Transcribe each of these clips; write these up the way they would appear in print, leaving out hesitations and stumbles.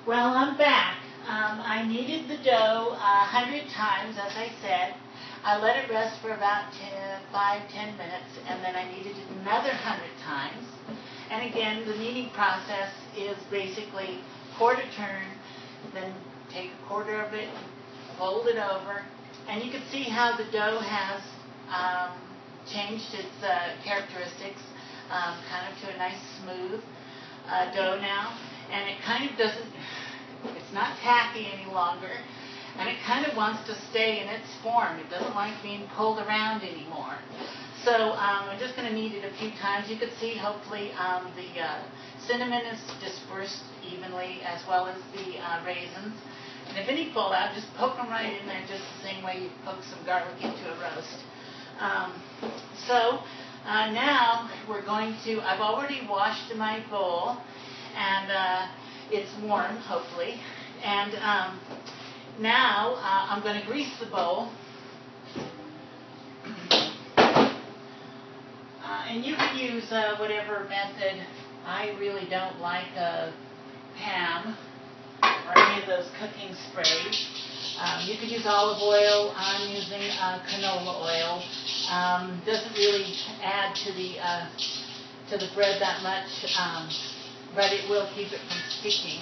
Well, I'm back. I kneaded the dough 100 times, as I said. I let it rest for about 5-10 minutes, and then I kneaded it another 100 times. And again, the kneading process is basically quarter turn, then take a quarter of it, fold it over, and you can see how the dough has changed its characteristics, kind of to a nice smooth dough now. And it kind of doesn't, it's not tacky any longer, and it kind of wants to stay in its form. It doesn't like being pulled around anymore. So I'm just going to knead it a few times. You can see hopefully the cinnamon is dispersed evenly, as well as the raisins. And if any fall out, just poke them right in there, just the same way you poke some garlic into a roast. Now we're going to, I've already washed my bowl, and it's warm, hopefully. And now I'm going to grease the bowl. And you can use whatever method. I really don't like Pam or any of those cooking sprays. You could use olive oil. I'm using canola oil. Doesn't really add to the bread that much, but it will keep it from sticking,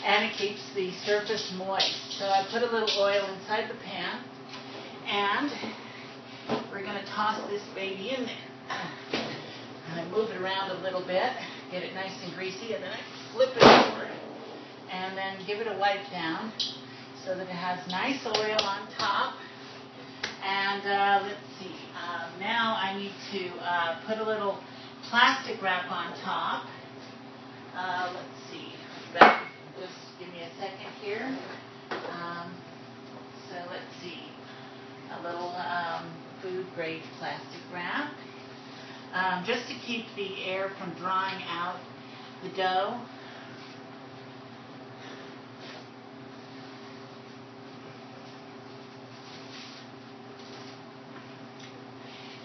and it keeps the surface moist. So I put a little oil inside the pan, and we're going to toss this baby in there. I move it around a little bit, get it nice and greasy, and then I flip it over, and then give it a wipe down so that it has nice oil on top. And let's see, now I need to put a little plastic wrap on top. Let's see, just give me a second here. So let's see, a little food grade plastic wrap, just to keep the air from drying out the dough.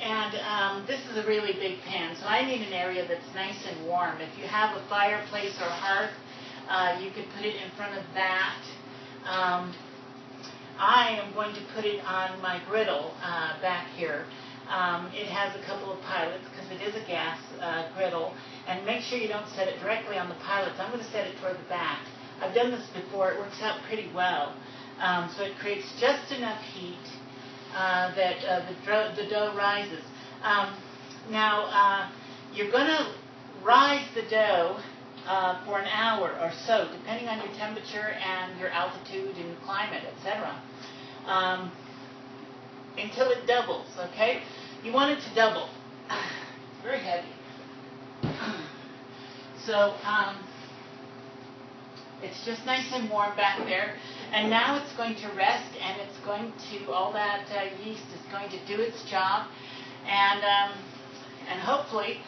And this is a really big pan, so I need an area that's nice and warm. If you have a fireplace or hearth, you could put it in front of that. I am going to put it on my griddle back here. It has a couple of pilots because it is a gas griddle. And make sure you don't set it directly on the pilots. I'm going to set it toward the back. I've done this before. It works out pretty well. So it creates just enough heat that the dough rises. Now, you're going to rise the dough for an hour or so, depending on your temperature and your altitude and climate, etc., until it doubles, okay? You want it to double. Very heavy. So it's just nice and warm back there. And now it's going to rest, and it's going to, all that yeast is going to do its job. And hopefully,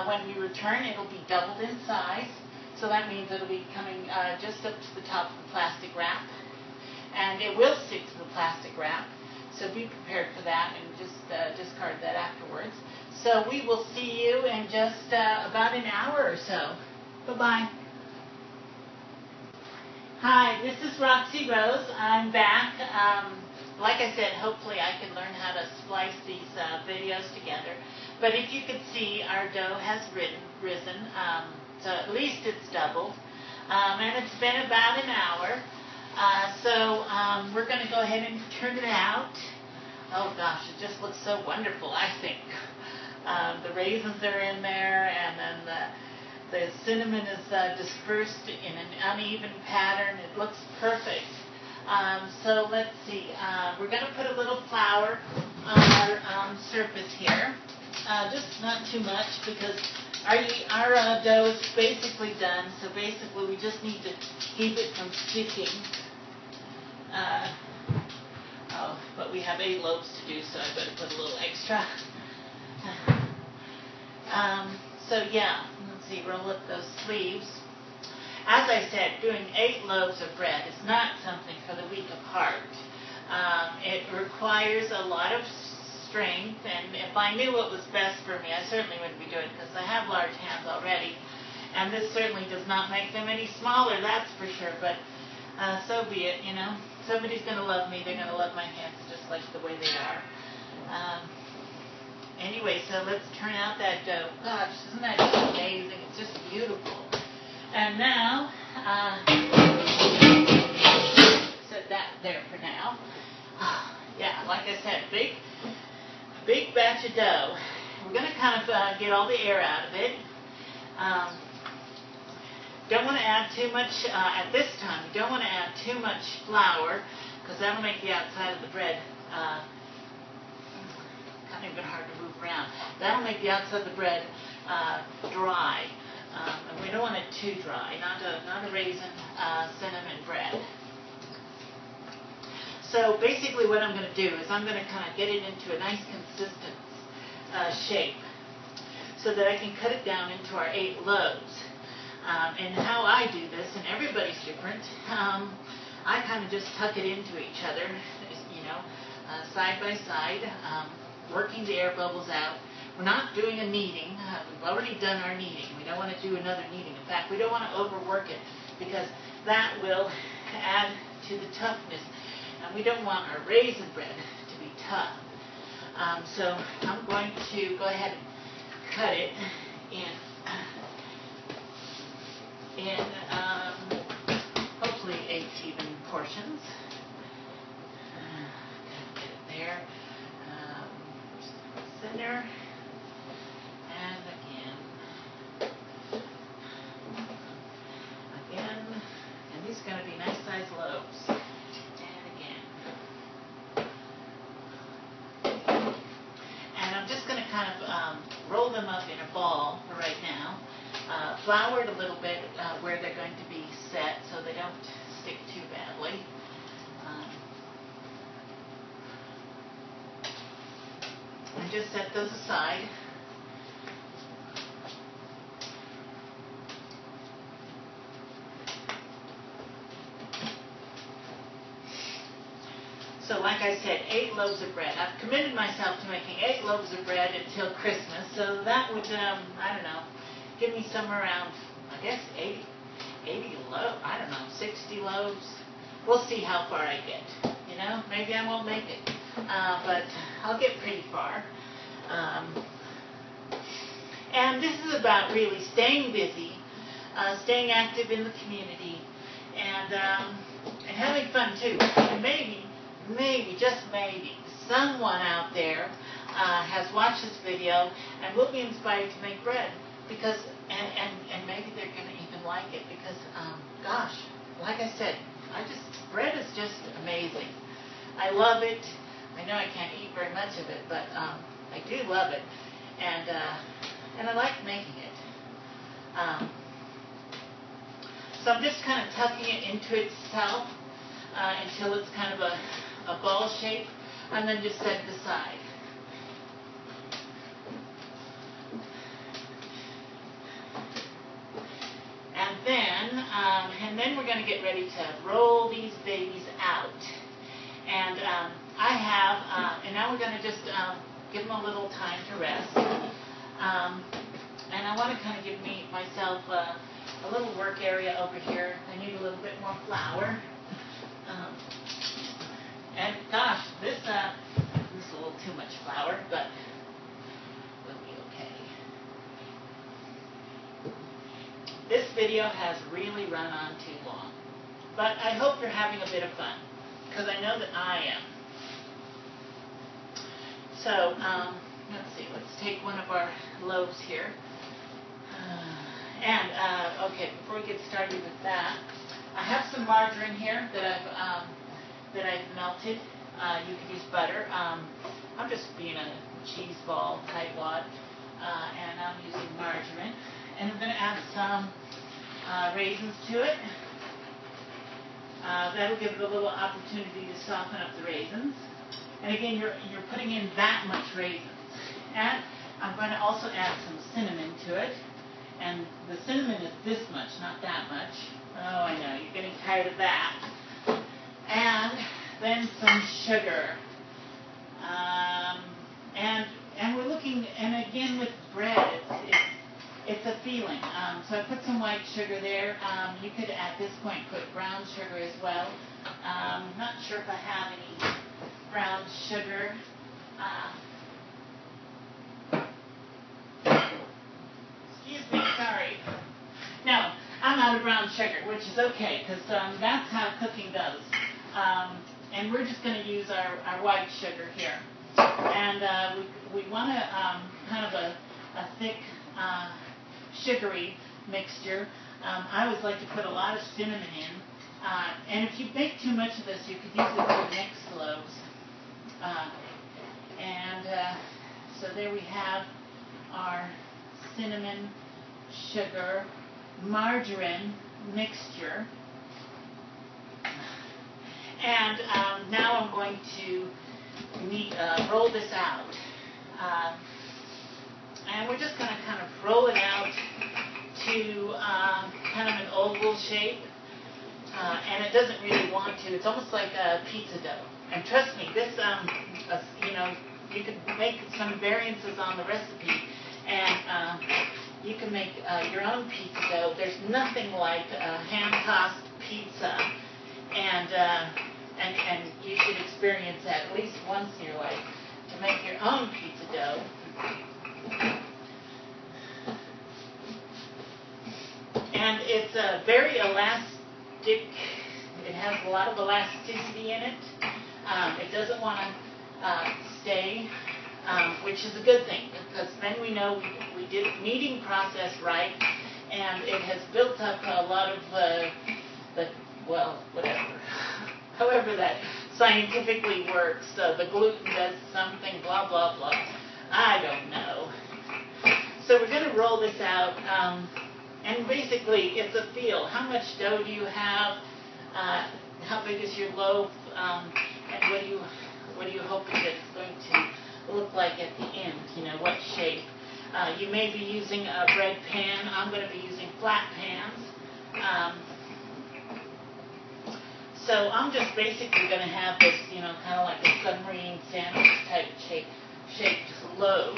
when we return, it'll be doubled in size. So that means it'll be coming just up to the top of the plastic wrap. And it will stick to the plastic wrap. So be prepared for that, and just discard that afterwards. So we will see you in just about an hour or so. Bye-bye. Hi, this is Roxy Rose. I'm back. Like I said, hopefully I can learn how to splice these videos together. But if you could see, our dough has risen. So at least it's doubled. And it's been about an hour. So we're going to go ahead and turn it out. Oh gosh, it just looks so wonderful, I think. The raisins are in there, and then the cinnamon is dispersed in an uneven pattern. It looks perfect. So let's see. We're going to put a little flour on our surface here. Just not too much, because our dough is basically done. So basically we just need to keep it from sticking. But we have 8 loaves to do, so I better put a little extra. So yeah, let's see, roll up those sleeves. As I said, doing 8 loaves of bread is not something for the weak of heart. It requires a lot of strength, and if I knew what was best for me, I certainly wouldn't be doing it, because I have large hands already. And this certainly does not make them any smaller, that's for sure, but so be it, you know. Somebody's going to love me. They're going to love my hands just like the way they are. Anyway, so let's turn out that dough. Gosh, isn't that just amazing? It's just beautiful. And now, set that there for now. Yeah, like I said, big batch of dough. We're going to kind of get all the air out of it. Don't want to add too much at this time. You don't want to add too much flour because that'll make the outside of the bread kind of even hard to move around. That'll make the outside of the bread dry, and we don't want it too dry. Not a raisin cinnamon bread. So basically, what I'm going to do is I'm going to kind of get it into a nice consistent shape so that I can cut it down into our 8 loaves. And how I do this, and everybody's different, I kind of just tuck it into each other, you know, side by side, working the air bubbles out. We're not doing a kneading. We've already done our kneading. We don't want to do another kneading. In fact, we don't want to overwork it because that will add to the toughness. And we don't want our raisin bread to be tough. So I'm going to go ahead and cut it in hopefully 8 even portions. Get it there. Center. And again. And these are going to be nice sized loaves. And again. And I'm just going to kind of roll them up in a ball for right now. Flour it a little bit where they're going to be set so they don't stick too badly. And just set those aside. So like I said, 8 loaves of bread. I've committed myself to making 8 loaves of bread until Christmas, so that would, I don't know, give me somewhere around, I guess, 80 loaves, I don't know, 60 loaves. We'll see how far I get, you know. Maybe I won't make it, but I'll get pretty far. And this is about really staying busy, staying active in the community, and having fun too. And maybe, just maybe, someone out there has watched this video and will be inspired to make bread. Because, and maybe they're going to even like it because, gosh, like I said, bread is just amazing. I love it. I know I can't eat very much of it, but I do love it. And I like making it. So I'm just kind of tucking it into itself until it's kind of a ball shape, and then just set it aside. And then we're going to get ready to roll these babies out. And I have, and now we're going to just give them a little time to rest. And I want to kind of give myself a little work area over here. I need a little bit more flour. And gosh, this is a little too much flour, but we'll be okay. This video has really run on too long, but I hope you're having a bit of fun, because I know that I am. So, let's see, let's take one of our loaves here. Okay, before we get started with that, I have some margarine here that I've melted. You could use butter. I'm just being a cheese ball tightwad, and I'm using margarine. And I'm going to add some raisins to it. That'll give it a little opportunity to soften up the raisins. And again, you're putting in that much raisins. And I'm going to also add some cinnamon to it. And the cinnamon is this much, not that much. Oh, I know, you're getting tired of that. And then some sugar. And we're looking, and again with bread, it's a feeling. So I put some white sugar there. You could at this point put brown sugar as well. Not sure if I have any brown sugar. Excuse me, sorry. No, I'm out of brown sugar, which is okay, because that's how cooking goes. And we're just going to use our white sugar here. And we want kind of a thick, sugary mixture. I always like to put a lot of cinnamon in. And if you bake too much of this, you could use it for mixed loaves. So there we have our cinnamon, sugar, margarine mixture. And now I'm going to roll this out. And we're just going to kind of roll it out to kind of an oval shape. And it doesn't really want to. It's almost like a pizza dough. And trust me, this, you can make some variances on the recipe. And you can make your own pizza dough. There's nothing like hand-tossed pizza. And you should experience that at least once in your life, to make your own pizza dough. And it's very elastic. It has a lot of elasticity in it. It doesn't want to stay, which is a good thing, because then we know we did the kneading process right, and it has built up a lot of whatever. However that scientifically works, the gluten does something, blah, blah, blah. I don't know. So we're going to roll this out, and basically it's a feel. How much dough do you have? How big is your loaf? And what do you hope it's going to look like at the end? You know, what shape? You may be using a bread pan. I'm going to be using flat pans. So I'm just basically going to have this, kind of like a submarine sandwich type shaped loaf.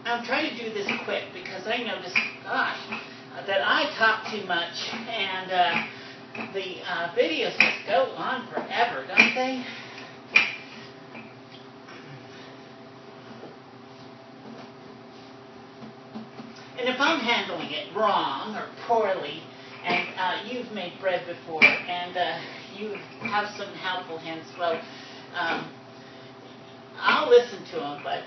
I'm trying to do this quick because I noticed, that I talk too much, and the videos just go on forever, don't they? And if I'm handling it wrong or poorly, and you've made bread before, and you have some helpful hints, well, I'll listen to them, but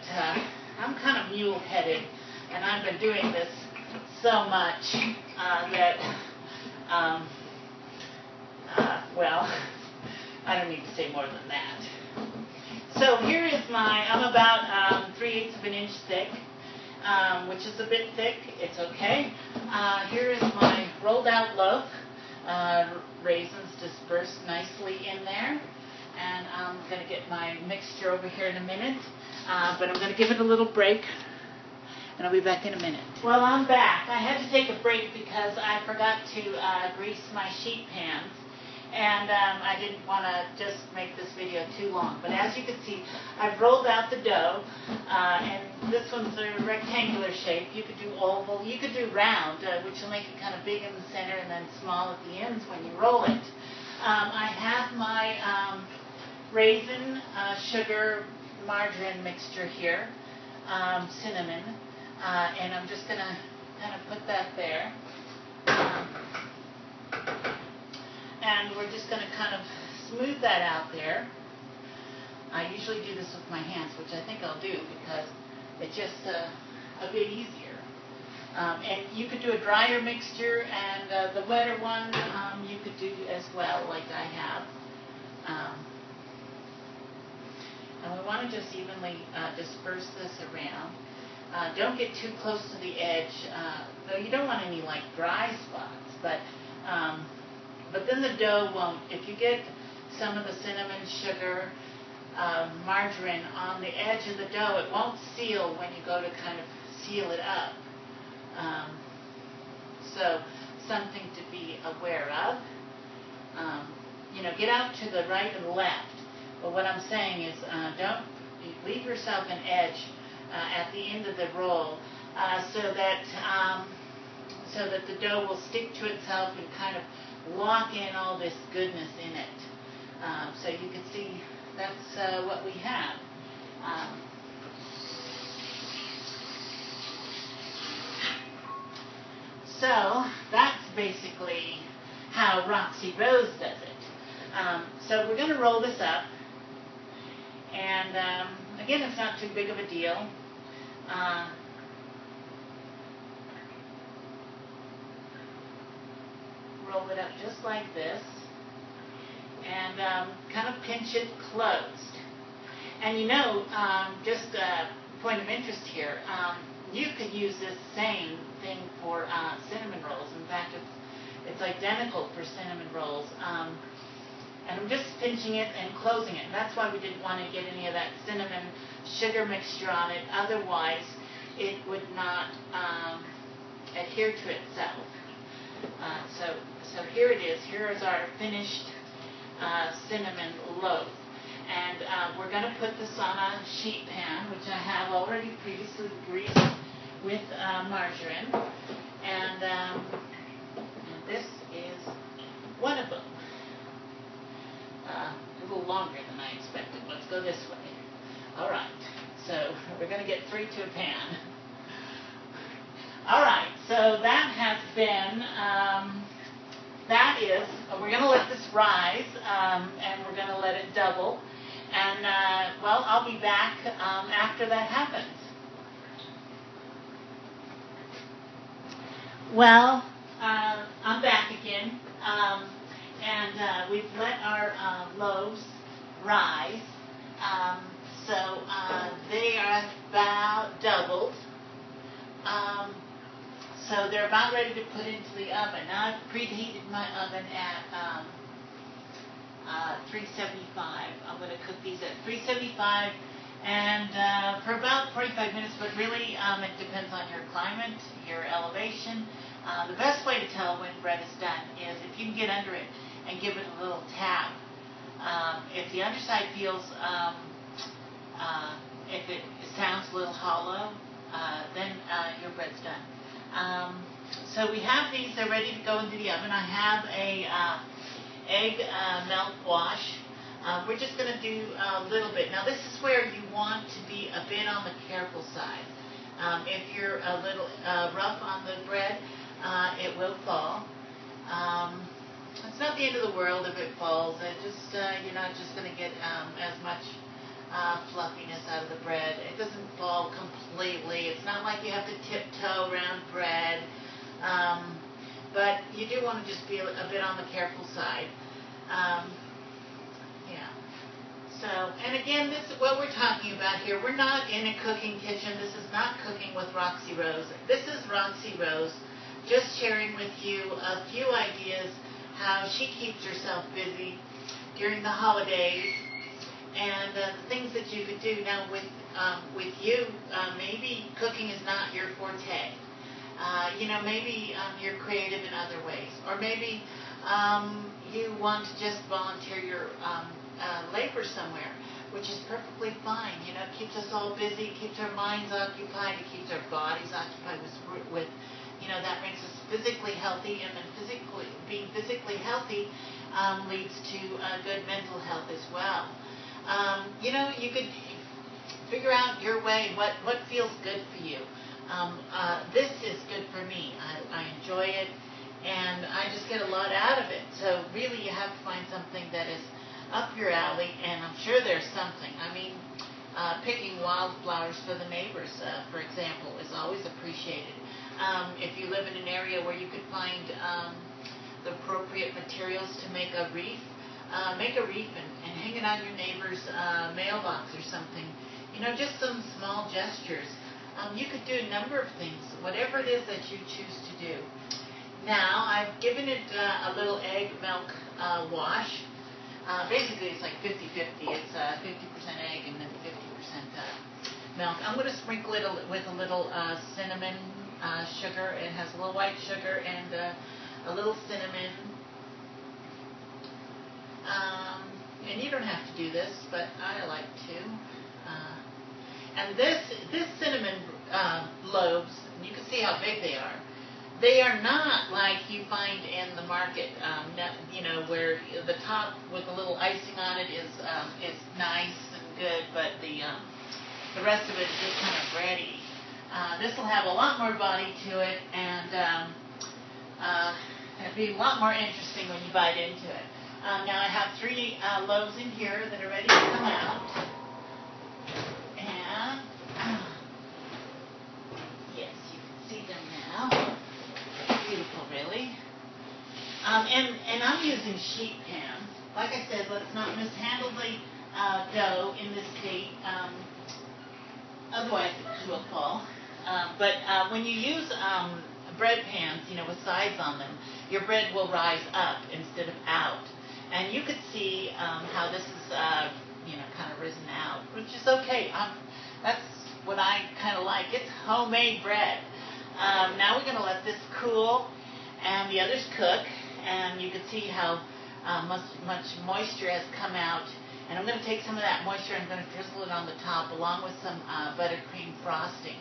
I'm kind of mule-headed, and I've been doing this so much that, I don't need to say more than that. So here is I'm about 3/8 of an inch thick. Which is a bit thick. It's okay. Here is my rolled out loaf. Raisins dispersed nicely in there. And I'm going to get my mixture over here in a minute. But I'm going to give it a little break. And I'll be back in a minute. Well, I'm back. I had to take a break because I forgot to grease my sheet pans. And I didn't want to just make this video too long. But as you can see, I've rolled out the dough. And this one's a rectangular shape. You could do oval. You could do round, which will make it kind of big in the center and then small at the ends when you roll it. I have my raisin, sugar, margarine mixture here. Cinnamon. And I'm just going to kind of put that there. And we're just going to kind of smooth that out there. I usually do this with my hands, which I think I'll do because it's just a bit easier. And you could do a drier mixture, and the wetter one you could do as well, like I have. And we want to just evenly disperse this around. Don't get too close to the edge, though you don't want any like dry spots, but then the dough won't. If you get some of the cinnamon, sugar, margarine on the edge of the dough, it won't seal when you go to kind of seal it up. So something to be aware of. get out to the right and left. But what I'm saying is don't leave yourself an edge at the end of the roll so that the dough will stick to itself and kind of lock in all this goodness in it. So you can see that's what we have. So that's basically how Roxy Rose does it. So we're going to roll this up. And again, it's not too big of a deal. Roll it up just like this. And kind of pinch it closed. And just a point of interest here, you could use this same thing for cinnamon rolls. In fact, it's identical for cinnamon rolls. And I'm just pinching it and closing it. And that's why we didn't want to get any of that cinnamon sugar mixture on it. Otherwise, it would not adhere to itself. So here it is. Here is our finished cinnamon loaf. And we're going to put this on a sheet pan, which I have already previously greased with margarine. And this is one of them. A little longer than I expected. Let's go this way. All right. So we're going to get 3 to a pan. All right. So that has been, we're going to let this rise, and we're going to let it double. And, I'll be back after that happens. Well, I'm back again. And we've let our loaves rise. So they are about doubled. So they're about ready to put into the oven. Now I've preheated my oven at 375. I'm going to cook these at 375 and for about 45 minutes, but really it depends on your climate, your elevation. The best way to tell when bread is done is if you can get under it and give it a little tap. If the underside feels, if it sounds a little hollow, then your bread's done. So we have these, they're ready to go into the oven. I have a egg milk wash. We're just going to do a little bit. Now this is where you want to be a bit on the careful side. If you're a little rough on the bread, it will fall. It's not the end of the world if it falls. You're not just going to get as much fluffiness out of the bread. It doesn't fall completely. It's not like you have to tiptoe around bread. But you do want to just be a bit on the careful side. Yeah. So, and again, this is what we're talking about here. We're not in a cooking kitchen. This is not cooking with Roxy Rose. This is Roxy Rose just sharing with you a few ideas how she keeps herself busy during the holidays and the things that you could do. Now with you, maybe cooking is not your forte. Maybe you're creative in other ways, or maybe you want to just volunteer your labor somewhere, which is perfectly fine. It keeps us all busy, keeps our minds occupied, it keeps our bodies occupied with that makes us physically healthy, and then being physically healthy leads to good mental health as well. You could figure out your way, what feels good for you. This is good for me. I enjoy it, and I just get a lot out of it. So really you have to find something that is up your alley, and I'm sure there's something. I mean, picking wildflowers for the neighbors, for example, is always appreciated. If you live in an area where you could find the appropriate materials to make a wreath and hang it on your neighbor's mailbox or something. Just some small gestures. You could do a number of things, whatever it is that you choose to do. Now, I've given it a little egg milk wash. Basically, it's like 50-50. It's 50% egg and then 50% milk. I'm going to sprinkle it with a little cinnamon sugar. It has a little white sugar and a little cinnamon. And you don't have to do this, but I like to. And this cinnamon loaves, you can see how big they are. They are not like you find in the market, where the top with a little icing on it is nice and good, but the rest of it is just kind of bready. This will have a lot more body to it, and it'll be a lot more interesting when you bite into it. Now I have 3 loaves in here that are ready to come out. And yes, you can see them now. Beautiful, really. And I'm using sheet pan. Like I said, let's not mishandle the dough in this state. Otherwise it will fall. But when you use bread pans, with sides on them, your bread will rise up instead of out. And you could see how this is, kind of risen out, which is okay. That's what I kind of like. It's homemade bread. Now we're going to let this cool and the others cook. And you can see how much moisture has come out. And I'm going to take some of that moisture and I'm going to drizzle it on the top along with some buttercream frosting.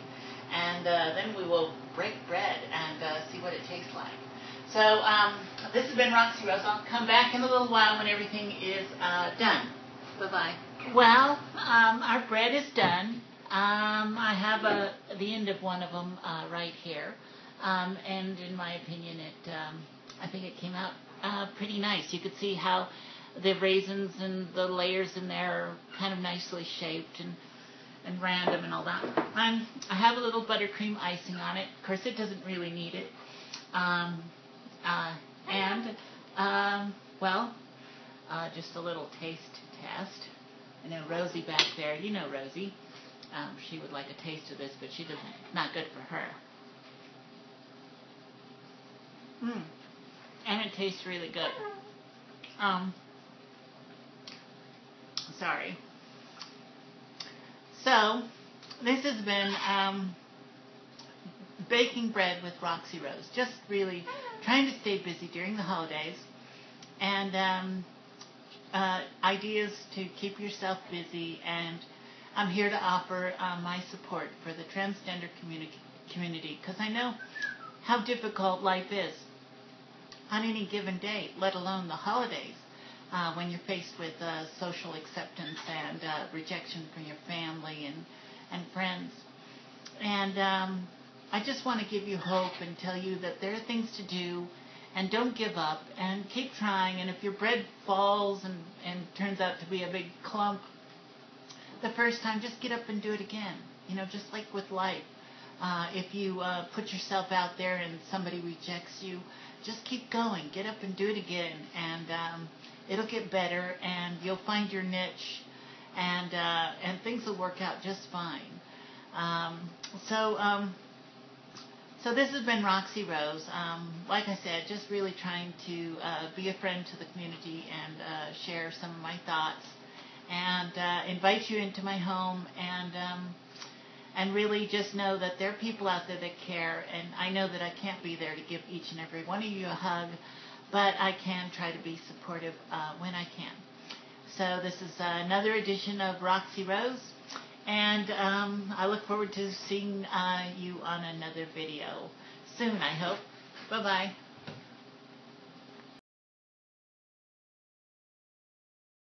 And then we will break bread and see what it tastes like. So this has been Roxy Rose. I'll come back in a little while when everything is done. Bye-bye. Well, our bread is done. I have the end of one of them right here. And in my opinion, I think it came out pretty nice. You could see how the raisins and the layers in there are kind of nicely shaped and random and all that. And I have a little buttercream icing on it. Of course, it doesn't really need it. Just a little taste test. I know Rosie back there, you know Rosie. She would like a taste of this, but she doesn't. Not good for her. And it tastes really good. Sorry. So, this has been baking bread with Roxy Rose. Just really trying to stay busy during the holidays. And ideas to keep yourself busy. And I'm here to offer my support for the transgender community, because I know how difficult life is on any given day, let alone the holidays, when you're faced with social acceptance and rejection from your family and friends. And I just want to give you hope and tell you that there are things to do, and don't give up and keep trying. And if your bread falls and turns out to be a big clump the first time, just get up and do it again. Just like with life. If you put yourself out there and somebody rejects you, just keep going. Get up and do it again, and it'll get better, and you'll find your niche, and things will work out just fine. So this has been Roxy Rose. Like I said, just really trying to be a friend to the community and share some of my thoughts, and invite you into my home, and really just know that there are people out there that care. And I know that I can't be there to give each and every one of you a hug, but I can try to be supportive when I can. So this is another edition of Roxy Rose, and I look forward to seeing you on another video soon, I hope. Bye-bye.